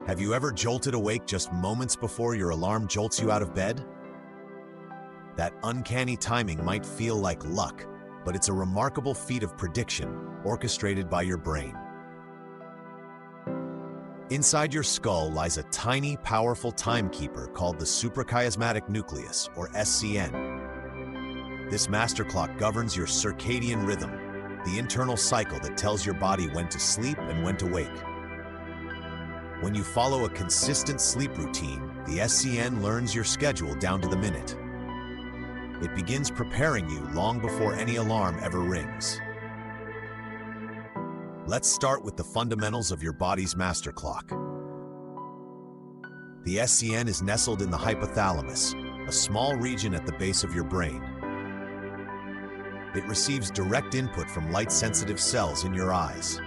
Have you ever jolted awake just moments before your alarm jolts you out of bed? That uncanny timing might feel like luck, but it's a remarkable feat of prediction orchestrated by your brain. Inside your skull lies a tiny, powerful timekeeper called the suprachiasmatic nucleus, or SCN. This master clock governs your circadian rhythm, the internal cycle that tells your body when to sleep and when to wake. When you follow a consistent sleep routine, the SCN learns your schedule down to the minute. It begins preparing you long before any alarm ever rings. Let's start with the fundamentals of your body's master clock. The SCN is nestled in the hypothalamus, a small region at the base of your brain. It receives direct input from light-sensitive cells in your eyes.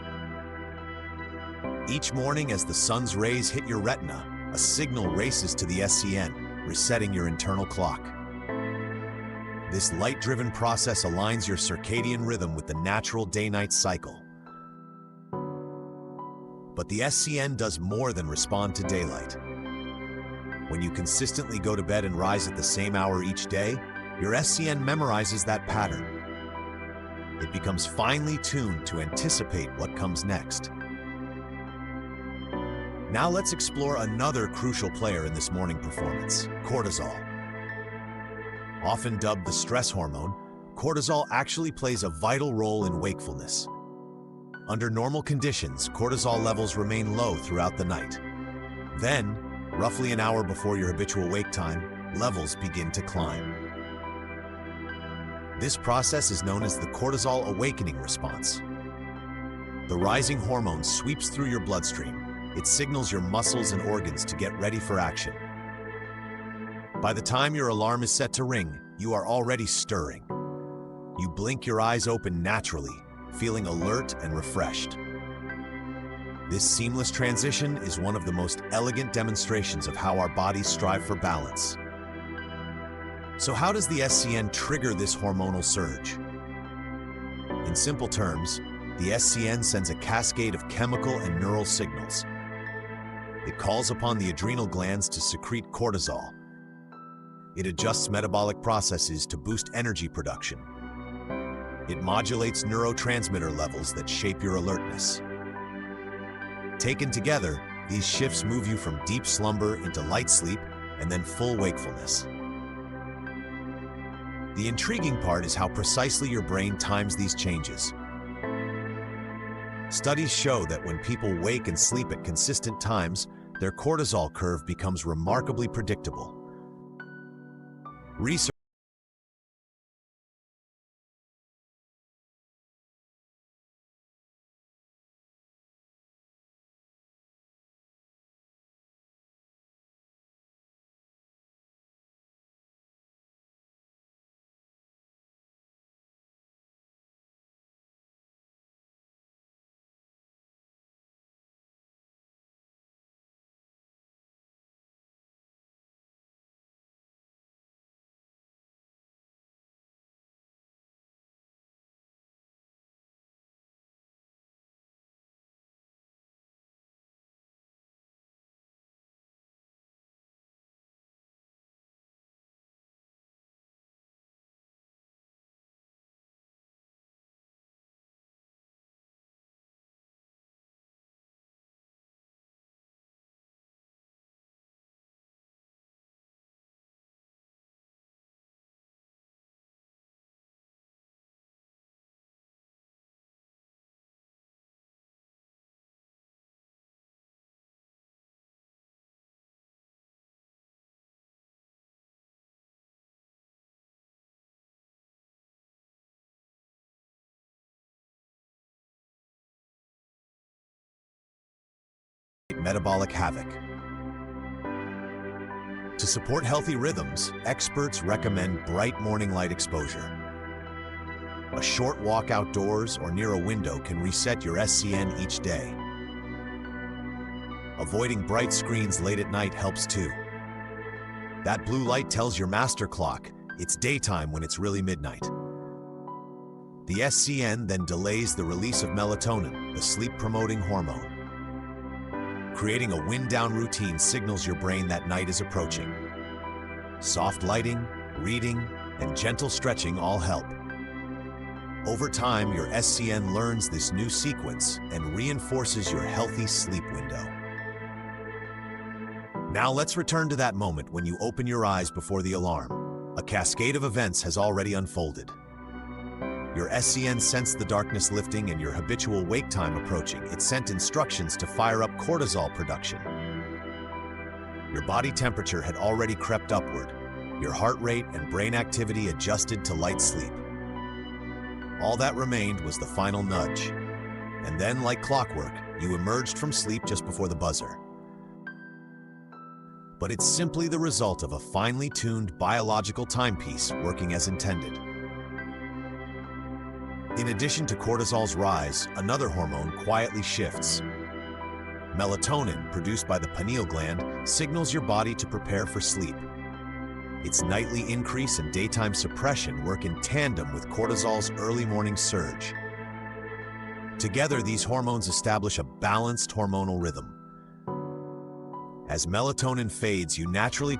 Each morning as the sun's rays hit your retina, a signal races to the SCN, resetting your internal clock. This light-driven process aligns your circadian rhythm with the natural day-night cycle. But the SCN does more than respond to daylight. When you consistently go to bed and rise at the same hour each day, your SCN memorizes that pattern. It becomes finely tuned to anticipate what comes next. Now let's explore another crucial player in this morning performance, cortisol. Often dubbed the stress hormone, cortisol actually plays a vital role in wakefulness. Under normal conditions, cortisol levels remain low throughout the night. Then, roughly an hour before your habitual wake time, levels begin to climb. This process is known as the cortisol awakening response. The rising hormone sweeps through your bloodstream. It signals your muscles and organs to get ready for action. By the time your alarm is set to ring, you are already stirring. You blink your eyes open naturally, feeling alert and refreshed. This seamless transition is one of the most elegant demonstrations of how our bodies strive for balance. So how does the SCN trigger this hormonal surge? In simple terms, the SCN sends a cascade of chemical and neural signals. It calls upon the adrenal glands to secrete cortisol. It adjusts metabolic processes to boost energy production. It modulates neurotransmitter levels that shape your alertness. Taken together, these shifts move you from deep slumber into light sleep and then full wakefulness. The intriguing part is how precisely your brain times these changes. Studies show that when people wake and sleep at consistent times, their cortisol curve becomes remarkably predictable. Research metabolic havoc. To support healthy rhythms, experts recommend bright morning light exposure. A short walk outdoors or near a window can reset your SCN each day. Avoiding bright screens late at night helps too. That blue light tells your master clock it's daytime when it's really midnight. The SCN then delays the release of melatonin, the sleep-promoting hormone. Creating a wind-down routine signals your brain that night is approaching. Soft lighting, reading, and gentle stretching all help. Over time, your SCN learns this new sequence and reinforces your healthy sleep window. Now let's return to that moment when you open your eyes before the alarm. A cascade of events has already unfolded. Your SCN sensed the darkness lifting and your habitual wake time approaching. It sent instructions to fire up cortisol production. Your body temperature had already crept upward. Your heart rate and brain activity adjusted to light sleep. All that remained was the final nudge. And then, like clockwork, you emerged from sleep just before the buzzer. But it's simply the result of a finely tuned biological timepiece working as intended. In addition to cortisol's rise, another hormone quietly shifts. Melatonin, produced by the pineal gland, signals your body to prepare for sleep. Its nightly increase and daytime suppression work in tandem with cortisol's early morning surge. Together, these hormones establish a balanced hormonal rhythm. As melatonin fades, you naturally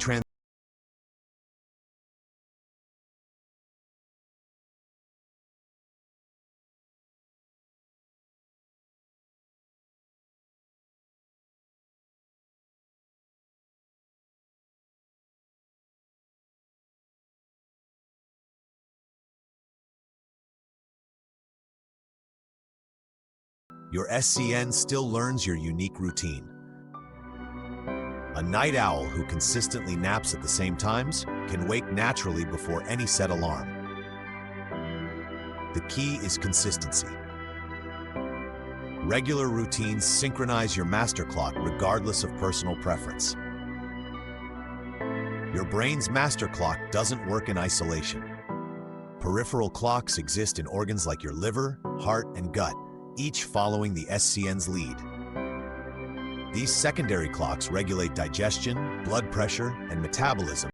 Your SCN still learns your unique routine. A night owl who consistently naps at the same times can wake naturally before any set alarm. The key is consistency. Regular routines synchronize your master clock regardless of personal preference. Your brain's master clock doesn't work in isolation. Peripheral clocks exist in organs like your liver, heart, and gut, each following the SCN's lead. These secondary clocks regulate digestion, blood pressure, and metabolism,